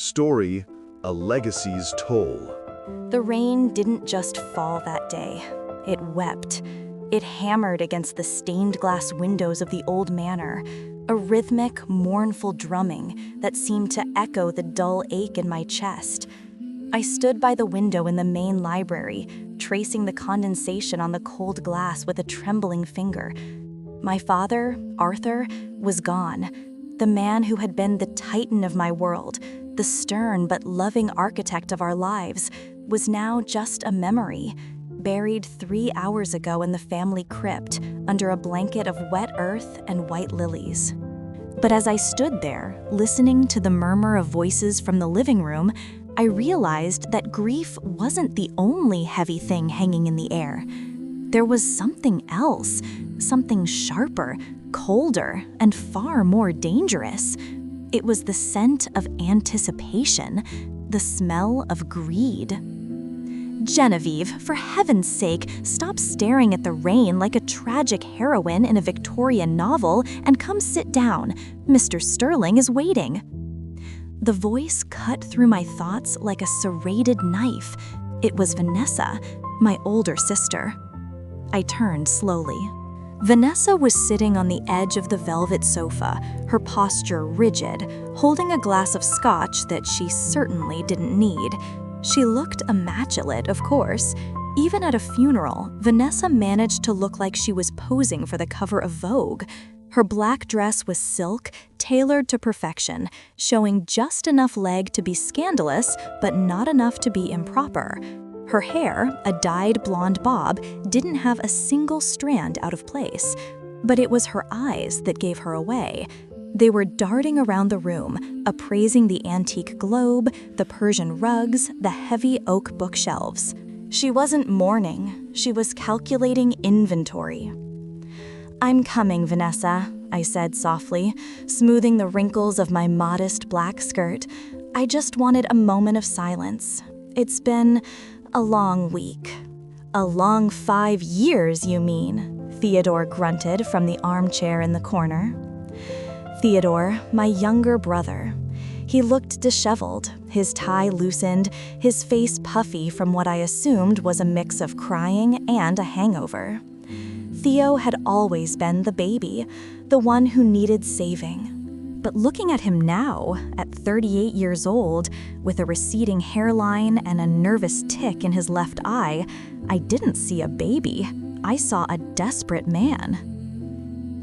Story: A Legacy's Toll. The rain didn't just fall that day. It wept. It hammered against the stained glass windows of the old manor, a rhythmic, mournful drumming that seemed to echo the dull ache in my chest. I stood by the window in the main library, tracing the condensation on the cold glass with a trembling finger. My father, Arthur, was gone. The man who had been the titan of my world, the stern but loving architect of our lives, was now just a memory, buried 3 hours ago in the family crypt under a blanket of wet earth and white lilies. But as I stood there, listening to the murmur of voices from the living room, I realized that grief wasn't the only heavy thing hanging in the air. There was something else, something sharper, colder, and far more dangerous. It was the scent of anticipation, the smell of greed. Genevieve, for heaven's sake, stop staring at the rain like a tragic heroine in a Victorian novel and come sit down. Mr. Sterling is waiting. The voice cut through my thoughts like a serrated knife. It was Vanessa, my older sister. I turned slowly. Vanessa was sitting on the edge of the velvet sofa, her posture rigid, holding a glass of scotch that she certainly didn't need. She looked immaculate, of course. Even at a funeral, Vanessa managed to look like she was posing for the cover of Vogue. Her black dress was silk, tailored to perfection, showing just enough leg to be scandalous, but not enough to be improper. Her hair, a dyed blonde bob, didn't have a single strand out of place. But it was her eyes that gave her away. They were darting around the room, appraising the antique globe, the Persian rugs, the heavy oak bookshelves. She wasn't mourning, she was calculating inventory. "I'm coming, Vanessa," I said softly, smoothing the wrinkles of my modest black skirt. "I just wanted a moment of silence. It's been a long week." "A long 5 years, you mean?" Theodore grunted from the armchair in the corner. Theodore, my younger brother. He looked disheveled, his tie loosened, his face puffy from what I assumed was a mix of crying and a hangover. Theo had always been the baby, the one who needed saving. But looking at him now, at 38 years old, with a receding hairline and a nervous tick in his left eye, I didn't see a baby. I saw a desperate man.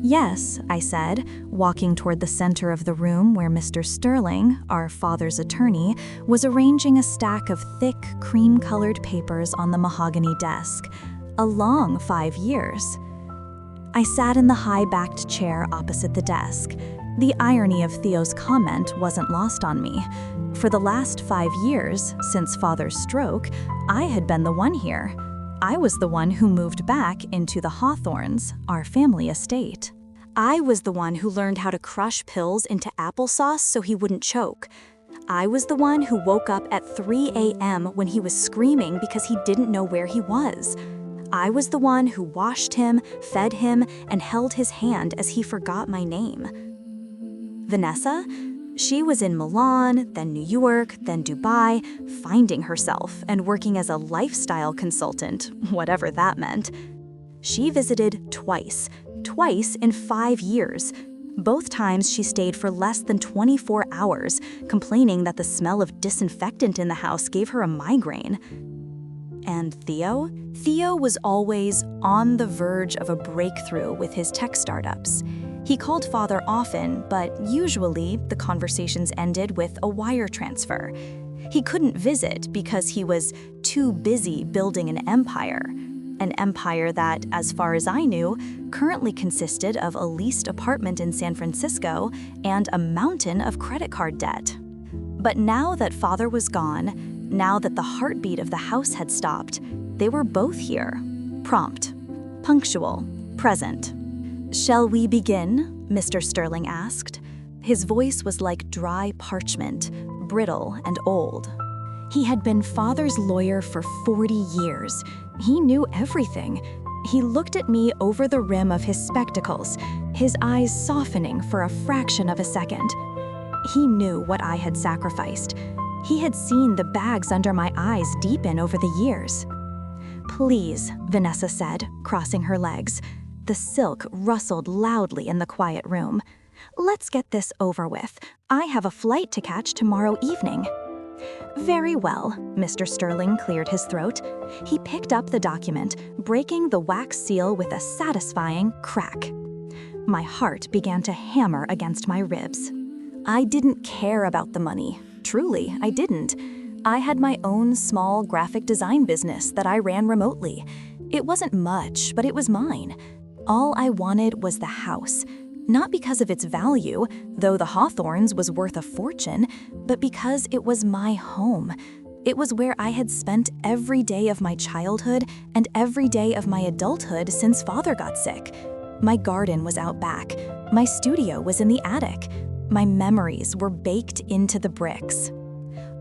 "Yes," I said, walking toward the center of the room where Mr. Sterling, our father's attorney, was arranging a stack of thick, cream-colored papers on the mahogany desk. "A long 5 years." I sat in the high-backed chair opposite the desk. The irony of Theo's comment wasn't lost on me. For the last 5 years, since Father's stroke, I had been the one here. I was the one who moved back into the Hawthorns, our family estate. I was the one who learned how to crush pills into applesauce so he wouldn't choke. I was the one who woke up at 3 a.m. when he was screaming because he didn't know where he was. I was the one who washed him, fed him, and held his hand as he forgot my name. Vanessa? She was in Milan, then New York, then Dubai, finding herself and working as a lifestyle consultant, whatever that meant. She visited twice in 5 years. Both times she stayed for less than 24 hours, complaining that the smell of disinfectant in the house gave her a migraine. And Theo? Theo was always on the verge of a breakthrough with his tech startups. He called Father often, but usually the conversations ended with a wire transfer. He couldn't visit because he was too busy building an empire that, as far as I knew, currently consisted of a leased apartment in San Francisco and a mountain of credit card debt. But now that Father was gone, now that the heartbeat of the house had stopped, they were both here, prompt, punctual, present. "Shall we begin?" Mr. Sterling asked. His voice was like dry parchment, brittle and old. He had been Father's lawyer for 40 years. He knew everything. He looked at me over the rim of his spectacles, his eyes softening for a fraction of a second. He knew what I had sacrificed. He had seen the bags under my eyes deepen over the years. "Please," Vanessa said, crossing her legs. The silk rustled loudly in the quiet room. "Let's get this over with. I have a flight to catch tomorrow evening." "Very well," Mr. Sterling cleared his throat. He picked up the document, breaking the wax seal with a satisfying crack. My heart began to hammer against my ribs. I didn't care about the money. Truly, I didn't. I had my own small graphic design business that I ran remotely. It wasn't much, but it was mine. All I wanted was the house. Not because of its value, though the Hawthorns was worth a fortune, but because it was my home. It was where I had spent every day of my childhood and every day of my adulthood since Father got sick. My garden was out back. My studio was in the attic. My memories were baked into the bricks.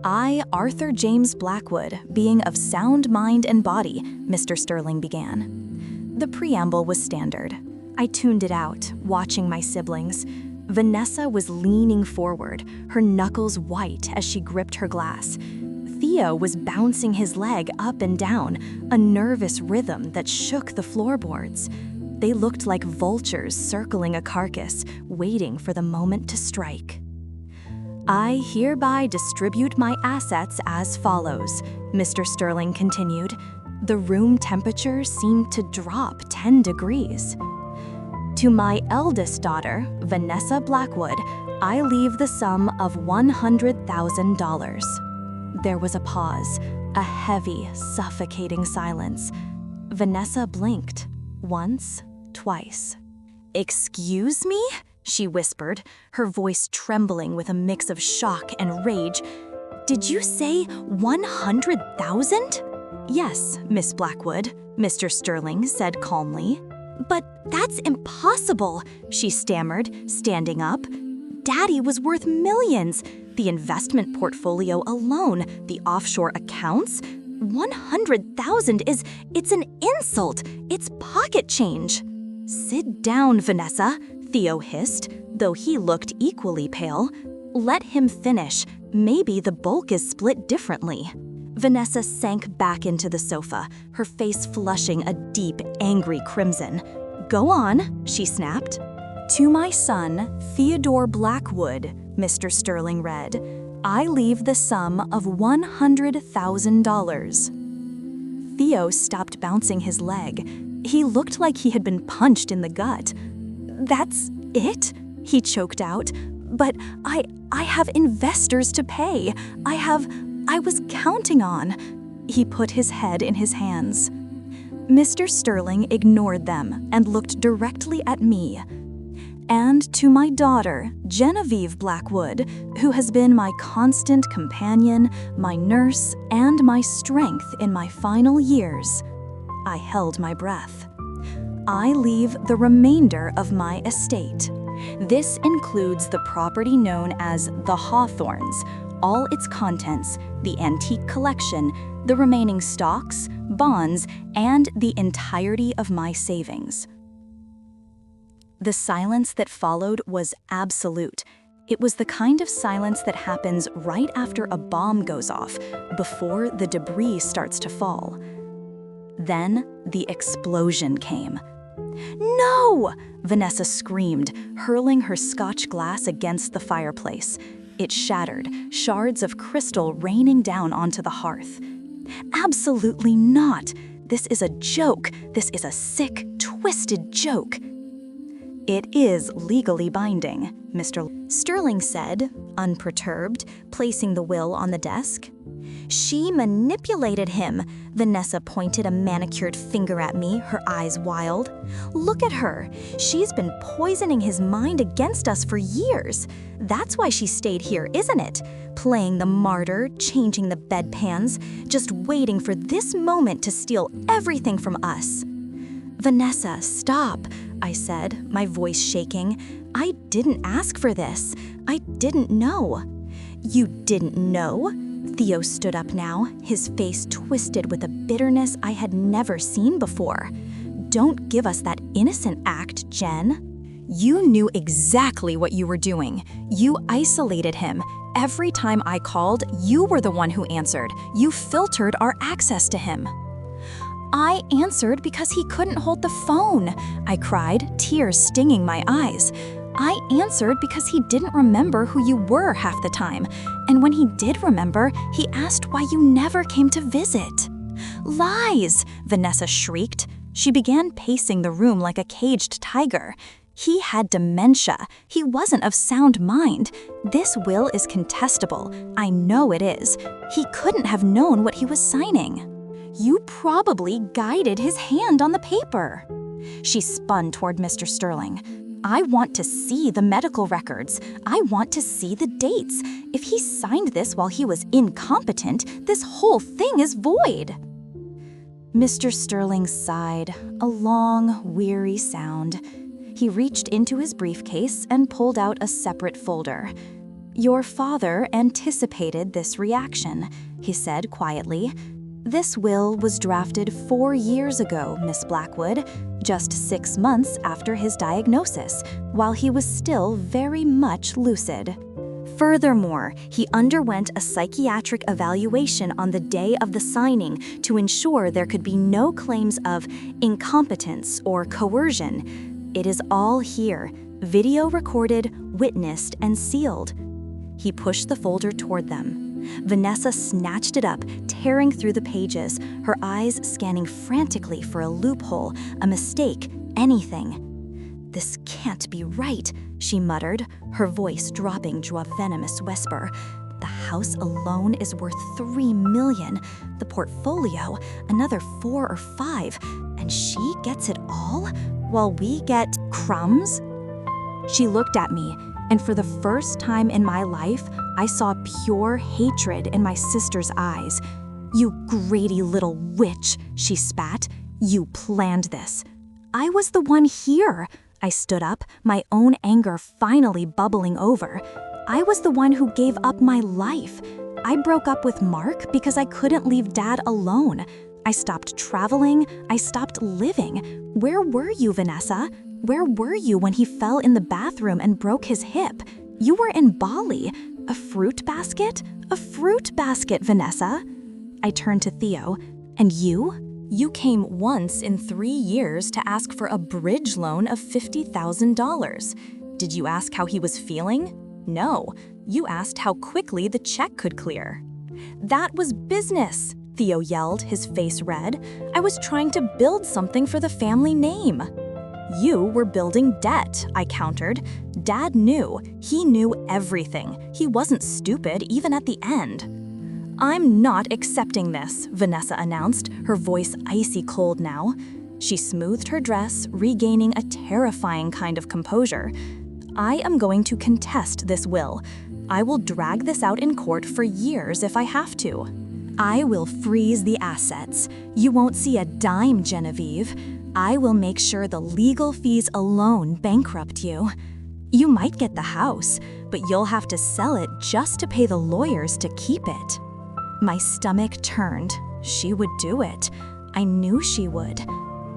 I, Arthur James Blackwood, being of sound mind and body, Mr. Sterling began. The preamble was standard. I tuned it out, watching my siblings. Vanessa was leaning forward, her knuckles white as she gripped her glass. Theo was bouncing his leg up and down, a nervous rhythm that shook the floorboards. They looked like vultures circling a carcass, waiting for the moment to strike. "I hereby distribute my assets as follows," Mr. Sterling continued. The room temperature seemed to drop 10 degrees. "To my eldest daughter, Vanessa Blackwood, I leave the sum of $100,000. There was a pause, a heavy, suffocating silence. Vanessa blinked. Once, twice. "Excuse me?" she whispered, her voice trembling with a mix of shock and rage. "Did you say 100,000? "Yes, Miss Blackwood," Mr. Sterling said calmly. "But that's impossible," she stammered, standing up. "Daddy was worth millions. The investment portfolio alone, the offshore accounts. 100,000 it's an insult. It's pocket change." "Sit down, Vanessa," Theo hissed, though he looked equally pale. "Let him finish. Maybe the bulk is split differently." Vanessa sank back into the sofa, her face flushing a deep, angry crimson. "Go on," she snapped. "To my son, Theodore Blackwood," Mr. Sterling read, "I leave the sum of $100,000. Theo stopped bouncing his leg. He looked like he had been punched in the gut. "That's it?" he choked out. "But I have investors to pay. I was counting on." He put his head in his hands. Mr. Sterling ignored them and looked directly at me. "And to my daughter, Genevieve Blackwood, who has been my constant companion, my nurse, and my strength in my final years." I held my breath. "I leave the remainder of my estate. This includes the property known as the Hawthorns, all its contents, the antique collection, the remaining stocks, bonds, and the entirety of my savings." The silence that followed was absolute. It was the kind of silence that happens right after a bomb goes off, before the debris starts to fall. Then the explosion came. "No!" Vanessa screamed, hurling her Scotch glass against the fireplace. It shattered, shards of crystal raining down onto the hearth. "Absolutely not! This is a joke. This is a sick, twisted joke." "It is legally binding," Mr. Sterling said, unperturbed, placing the will on the desk. "She manipulated him." Vanessa pointed a manicured finger at me, her eyes wild. "Look at her. She's been poisoning his mind against us for years. That's why she stayed here, isn't it? Playing the martyr, changing the bedpans, just waiting for this moment to steal everything from us." "Vanessa, stop," I said, my voice shaking. "I didn't ask for this. I didn't know." "You didn't know?" Theo stood up now, his face twisted with a bitterness I had never seen before. "Don't give us that innocent act, Jen." You knew exactly what you were doing. You isolated him. Every time I called, you were the one who answered. You filtered our access to him. I answered because he couldn't hold the phone, I cried, tears stinging my eyes. I answered because he didn't remember who you were half the time. And when he did remember, he asked why you never came to visit. Lies, Vanessa shrieked. She began pacing the room like a caged tiger. He had dementia. He wasn't of sound mind. This will is contestable. I know it is. He couldn't have known what he was signing. You probably guided his hand on the paper. She spun toward Mr. Sterling. I want to see the medical records. I want to see the dates. If he signed this while he was incompetent, this whole thing is void. Mr. Sterling sighed, a long, weary sound. He reached into his briefcase and pulled out a separate folder. Your father anticipated this reaction, he said quietly. This will was drafted 4 years ago, Miss Blackwood, just 6 months after his diagnosis, while he was still very much lucid. Furthermore, he underwent a psychiatric evaluation on the day of the signing to ensure there could be no claims of incompetence or coercion. It is all here, video recorded, witnessed, and sealed. He pushed the folder toward them. Vanessa snatched it up, tearing through the pages, her eyes scanning frantically for a loophole, a mistake, anything. This can't be right, she muttered, her voice dropping to a venomous whisper. The house alone is worth $3 million, the portfolio another 4 or 5, and she gets it all, while we get crumbs? She looked at me, and for the first time in my life, I saw pure hatred in my sister's eyes. You greedy little witch, she spat. You planned this. I was the one here. I stood up, my own anger finally bubbling over. I was the one who gave up my life. I broke up with Mark because I couldn't leave Dad alone. I stopped traveling. I stopped living. Where were you, Vanessa? Where were you when he fell in the bathroom and broke his hip? You were in Bali. A fruit basket? A fruit basket, Vanessa. I turned to Theo. And you? You came once in 3 years to ask for a bridge loan of $50,000. Did you ask how he was feeling? No. You asked how quickly the check could clear. That was business, Theo yelled, his face red. I was trying to build something for the family name. You were building debt, I countered. Dad knew. He knew everything. He wasn't stupid, even at the end. I'm not accepting this, Vanessa announced, her voice icy cold now. She smoothed her dress, regaining a terrifying kind of composure. I am going to contest this will. I will drag this out in court for years if I have to. I will freeze the assets. You won't see a dime, Genevieve. I will make sure the legal fees alone bankrupt you. You might get the house, but you'll have to sell it just to pay the lawyers to keep it. My stomach turned. She would do it. I knew she would.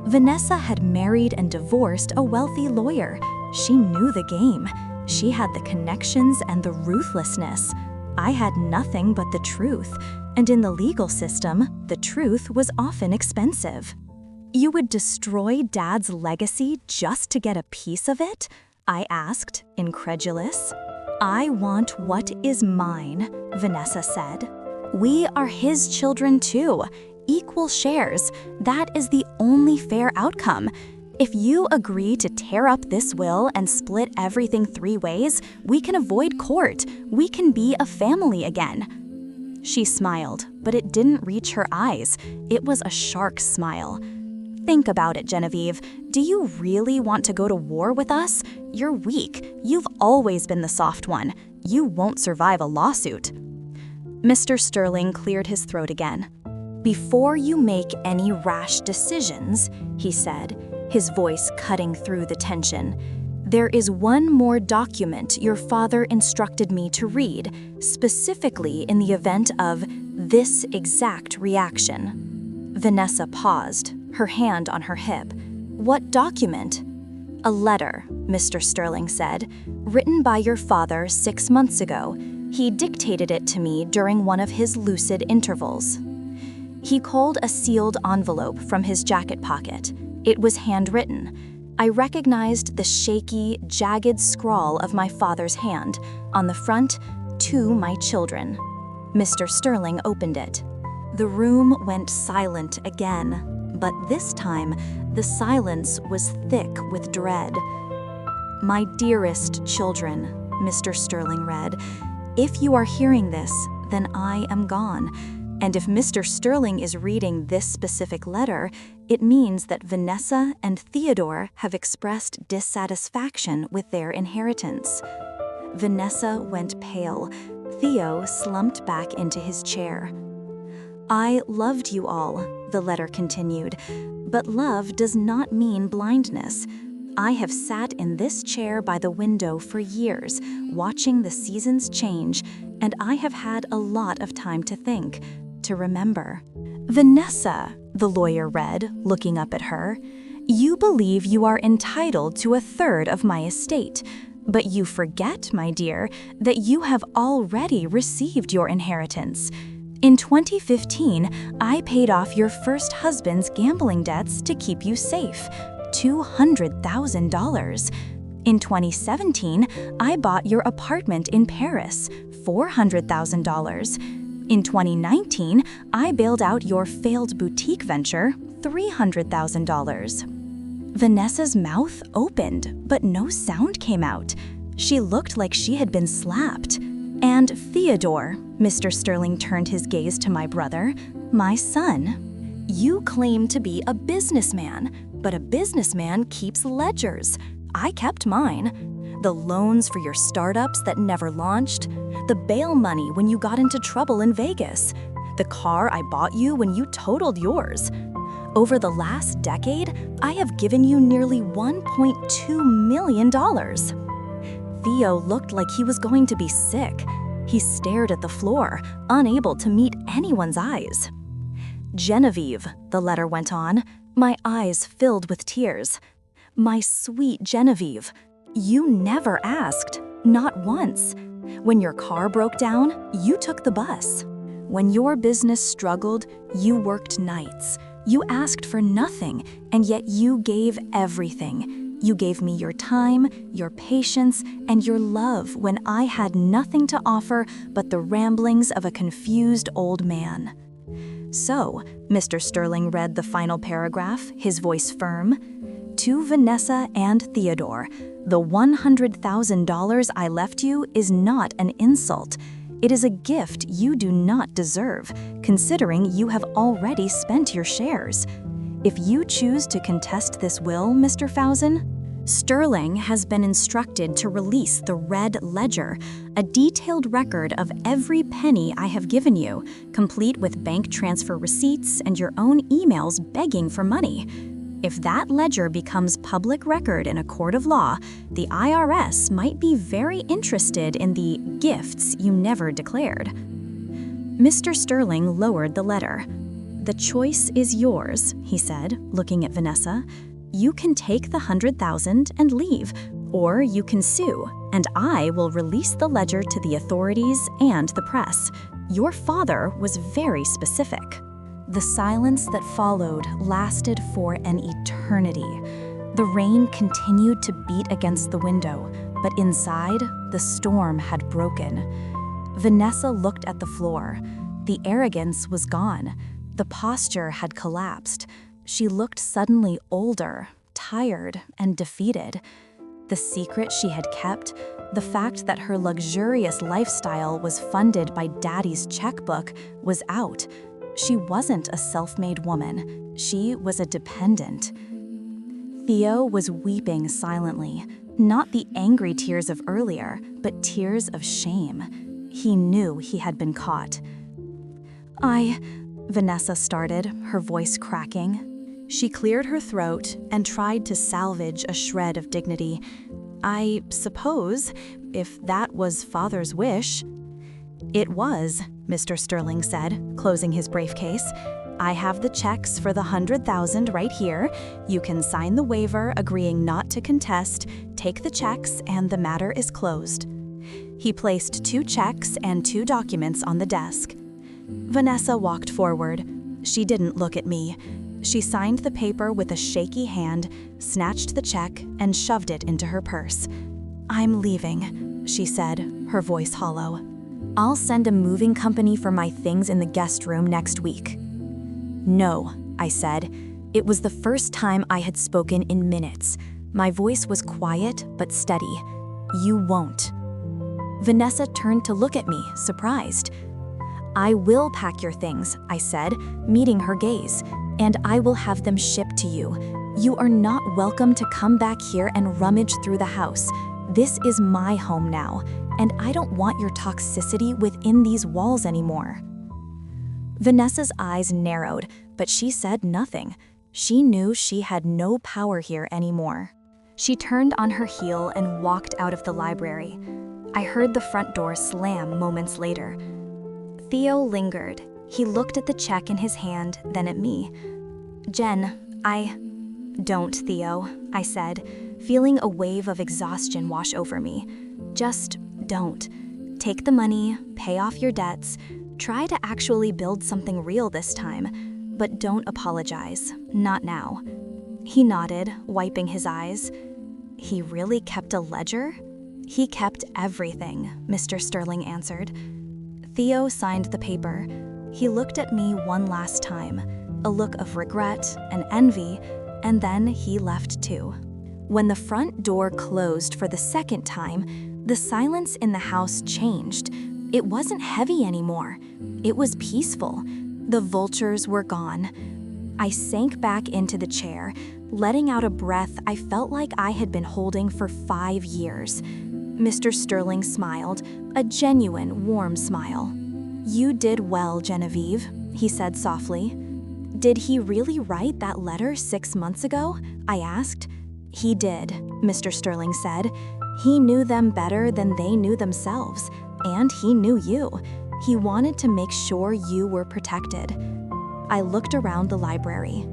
Vanessa had married and divorced a wealthy lawyer. She knew the game. She had the connections and the ruthlessness. I had nothing but the truth, and in the legal system, the truth was often expensive. You would destroy Dad's legacy just to get a piece of it? I asked, incredulous. I want what is mine, Vanessa said. We are his children too, equal shares. That is the only fair outcome. If you agree to tear up this will and split everything 3 ways, we can avoid court. We can be a family again. She smiled, but it didn't reach her eyes. It was a shark smile. Think about it, Genevieve. Do you really want to go to war with us? You're weak. You've always been the soft one. You won't survive a lawsuit. Mr. Sterling cleared his throat again. Before you make any rash decisions, he said, his voice cutting through the tension, there is one more document your father instructed me to read, specifically in the event of this exact reaction. Vanessa paused, her hand on her hip. What document? "A letter," Mr. Sterling said, "written by your father 6 months ago. He dictated it to me during one of his lucid intervals." He culled a sealed envelope from his jacket pocket. It was handwritten. I recognized the shaky, jagged scrawl of my father's hand. On the front, "To my children." Mr. Sterling opened it. The room went silent again, but this time, the silence was thick with dread. "My dearest children," Mr. Sterling read, "if you are hearing this, then I am gone. And if Mr. Sterling is reading this specific letter, it means that Vanessa and Theodore have expressed dissatisfaction with their inheritance." Vanessa went pale. Theo slumped back into his chair. "I loved you all," the letter continued, "but love does not mean blindness. I have sat in this chair by the window for years, watching the seasons change, and I have had a lot of time to think, to remember." "Vanessa," the lawyer read, looking up at her, "you believe you are entitled to 1/3 of my estate, but you forget, my dear, that you have already received your inheritance. In 2015, I paid off your first husband's gambling debts to keep you safe, $200,000. In 2017, I bought your apartment in Paris, $400,000. In 2019, I bailed out your failed boutique venture, $300,000. Vanessa's mouth opened, but no sound came out. She looked like she had been slapped. "And Theodore," Mr. Sterling turned his gaze to my brother, "my son. You claim to be a businessman, but a businessman keeps ledgers. I kept mine. The loans for your startups that never launched, the bail money when you got into trouble in Vegas, the car I bought you when you totaled yours. Over the last decade, I have given you nearly $1.2 million. Theo looked like he was going to be sick. He stared at the floor, unable to meet anyone's eyes. "Genevieve," the letter went on, my eyes filled with tears. "My sweet Genevieve, you never asked, not once. When your car broke down, you took the bus. When your business struggled, you worked nights. You asked for nothing, and yet you gave everything. You gave me your time, your patience, and your love when I had nothing to offer but the ramblings of a confused old man." So, Mr. Sterling read the final paragraph, his voice firm. "To Vanessa and Theodore, the $100,000 I left you is not an insult. It is a gift you do not deserve, considering you have already spent your shares. If you choose to contest this will, Mr. Fousen, Sterling has been instructed to release the red ledger, a detailed record of every penny I have given you, complete with bank transfer receipts and your own emails begging for money. If that ledger becomes public record in a court of law, the IRS might be very interested in the gifts you never declared." Mr. Sterling lowered the letter. "The choice is yours," he said, looking at Vanessa. "You can take the $100,000 and leave, or you can sue, and I will release the ledger to the authorities and the press. Your father was very specific." The silence that followed lasted for an eternity. The rain continued to beat against the window, but inside, the storm had broken. Vanessa looked at the floor. The arrogance was gone. The posture had collapsed. She looked suddenly older, tired, and defeated. The secret she had kept, the fact that her luxurious lifestyle was funded by Daddy's checkbook, was out. She wasn't a self-made woman. She was a dependent. Theo was weeping silently, not the angry tears of earlier, but tears of shame. He knew he had been caught. Vanessa started, her voice cracking. She cleared her throat and tried to salvage a shred of dignity. "I suppose, if that was Father's wish." "It was," Mr. Sterling said, closing his briefcase. I have the checks for the 100,000 right here. You can sign the waiver agreeing not to contest, take the checks, and the matter is closed. He placed 2 checks and 2 documents on the desk. Vanessa walked forward. She didn't look at me. She signed the paper with a shaky hand, snatched the check, and shoved it into her purse. "I'm leaving," she said, her voice hollow. "I'll send a moving company for my things in the guest room next week." "No," I said. It was the first time I had spoken in minutes. My voice was quiet but steady. "You won't." Vanessa turned to look at me, surprised. "I will pack your things," I said, meeting her gaze, "and I will have them shipped to you. You are not welcome to come back here and rummage through the house. This is my home now, and I don't want your toxicity within these walls anymore." Vanessa's eyes narrowed, but she said nothing. She knew she had no power here anymore. She turned on her heel and walked out of the library. I heard the front door slam moments later. Theo lingered. He looked at the check in his hand, then at me. "Jen, Don't, Theo," I said, feeling a wave of exhaustion wash over me. "Just don't. Take the money, pay off your debts, try to actually build something real this time, but don't apologize, not now." He nodded, wiping his eyes. "He really kept a ledger?" "He kept everything," Mr. Sterling answered. Theo signed the paper. He looked at me one last time, a look of regret and envy, and then he left too. When the front door closed for the second time, the silence in the house changed. It wasn't heavy anymore. It was peaceful. The vultures were gone. I sank back into the chair, letting out a breath I felt like I had been holding for 5 years. Mr. Sterling smiled, a genuine, warm smile. "You did well, Genevieve," he said softly. "Did he really write that letter 6 months ago?" I asked. "He did," Mr. Sterling said. "He knew them better than they knew themselves, and he knew you. He wanted to make sure you were protected." I looked around the library.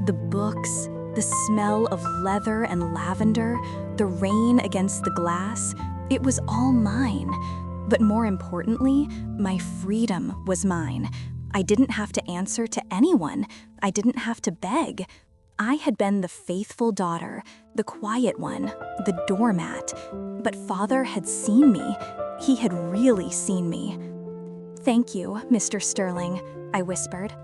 The books, the smell of leather and lavender, the rain against the glass, it was all mine. But more importantly, my freedom was mine. I didn't have to answer to anyone. I didn't have to beg. I had been the faithful daughter, the quiet one, the doormat. But Father had seen me. He had really seen me. "Thank you, Mr. Sterling," I whispered.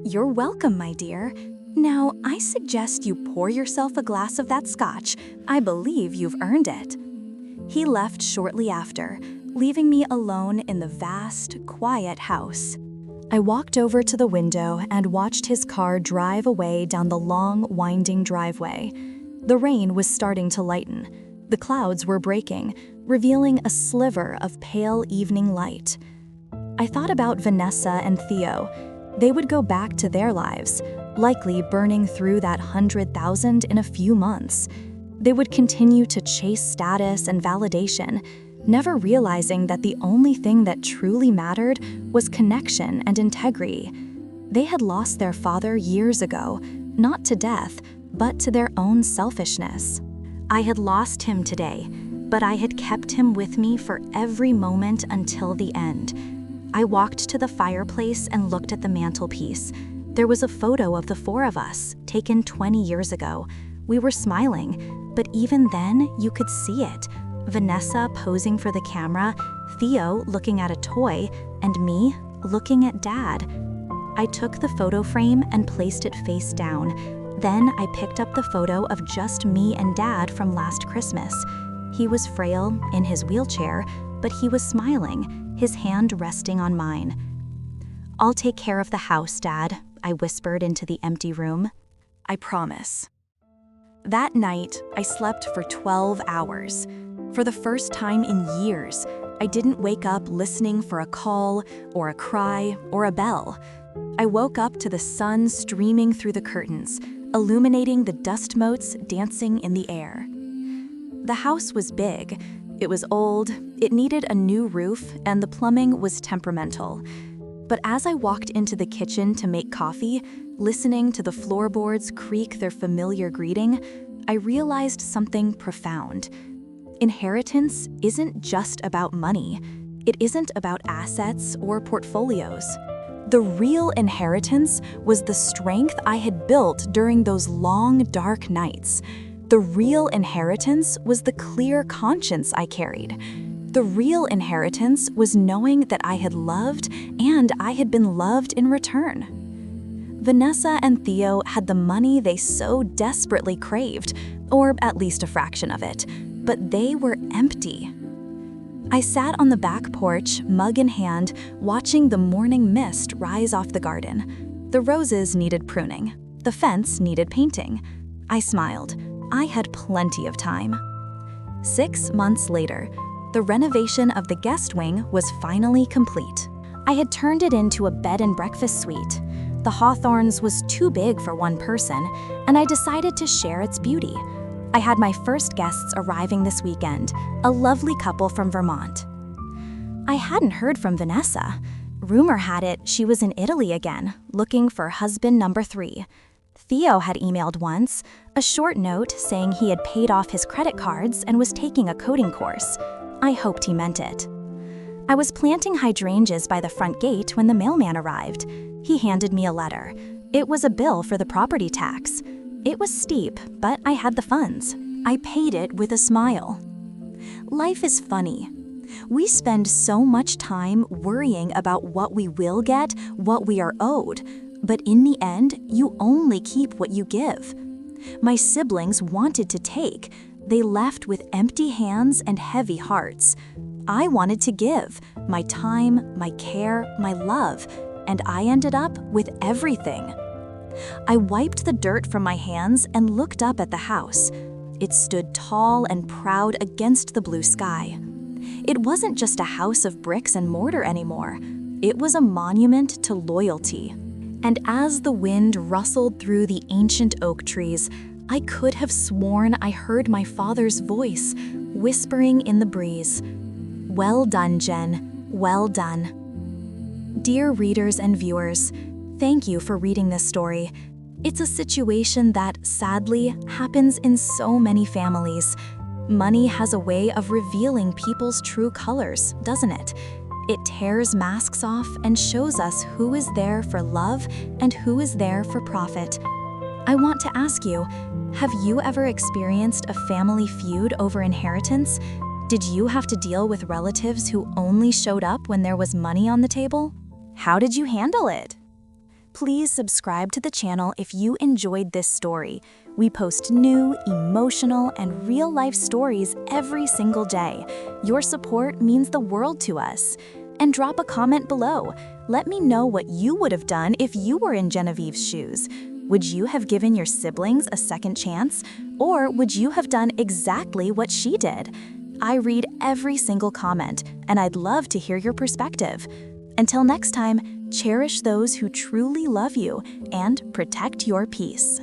"You're welcome, my dear. Now, I suggest you pour yourself a glass of that scotch. I believe you've earned it." He left shortly after, leaving me alone in the vast, quiet house. I walked over to the window and watched his car drive away down the long, winding driveway. The rain was starting to lighten. The clouds were breaking, revealing a sliver of pale evening light. I thought about Vanessa and Theo. They would go back to their lives, likely burning through that 100,000 in a few months. They would continue to chase status and validation, never realizing that the only thing that truly mattered was connection and integrity. They had lost their father years ago, not to death, but to their own selfishness. I had lost him today, but I had kept him with me for every moment until the end. I walked to the fireplace and looked at the mantelpiece. There was a photo of the 4 of us, taken 20 years ago. We were smiling, but even then, you could see it. Vanessa posing for the camera, Theo looking at a toy, and me looking at Dad. I took the photo frame and placed it face down. Then I picked up the photo of just me and Dad from last Christmas. He was frail, in his wheelchair, but he was smiling, his hand resting on mine. "I'll take care of the house, Dad," I whispered into the empty room. "I promise." That night, I slept for 12 hours. For the first time in years, I didn't wake up listening for a call, or a cry, or a bell. I woke up to the sun streaming through the curtains, illuminating the dust motes dancing in the air. The house was big. It was old, it needed a new roof, and the plumbing was temperamental. But as I walked into the kitchen to make coffee, listening to the floorboards creak their familiar greeting, I realized something profound. Inheritance isn't just about money. It isn't about assets or portfolios. The real inheritance was the strength I had built during those long, dark nights. The real inheritance was the clear conscience I carried. The real inheritance was knowing that I had loved and I had been loved in return. Vanessa and Theo had the money they so desperately craved, or at least a fraction of it, but they were empty. I sat on the back porch, mug in hand, watching the morning mist rise off the garden. The roses needed pruning. The fence needed painting. I smiled. I had plenty of time. 6 months later, the renovation of the guest wing was finally complete. I had turned it into a bed and breakfast suite. The Hawthorns was too big for one person, and I decided to share its beauty. I had my first guests arriving this weekend, a lovely couple from Vermont. I hadn't heard from Vanessa. Rumor had it she was in Italy again, looking for husband number 3. Theo had emailed once, a short note saying he had paid off his credit cards and was taking a coding course. I hoped he meant it. I was planting hydrangeas by the front gate when the mailman arrived. He handed me a letter. It was a bill for the property tax. It was steep, but I had the funds. I paid it with a smile. Life is funny. We spend so much time worrying about what we will get, what we are owed, but in the end, you only keep what you give. My siblings wanted to take. They left with empty hands and heavy hearts. I wanted to give, my time, my care, my love, and I ended up with everything. I wiped the dirt from my hands and looked up at the house. It stood tall and proud against the blue sky. It wasn't just a house of bricks and mortar anymore. It was a monument to loyalty. And as the wind rustled through the ancient oak trees, I could have sworn I heard my father's voice, whispering in the breeze. Well done, Jen. Well done. Dear readers and viewers, thank you for reading this story. It's a situation that, sadly, happens in so many families. Money has a way of revealing people's true colors, doesn't it? It tears masks off and shows us who is there for love and who is there for profit. I want to ask you, have you ever experienced a family feud over inheritance? Did you have to deal with relatives who only showed up when there was money on the table? How did you handle it? Please subscribe to the channel if you enjoyed this story. We post new, emotional, and real-life stories every single day. Your support means the world to us. And drop a comment below. Let me know what you would have done if you were in Genevieve's shoes. Would you have given your siblings a second chance? Or would you have done exactly what she did? I read every single comment, and I'd love to hear your perspective. Until next time, cherish those who truly love you and protect your peace.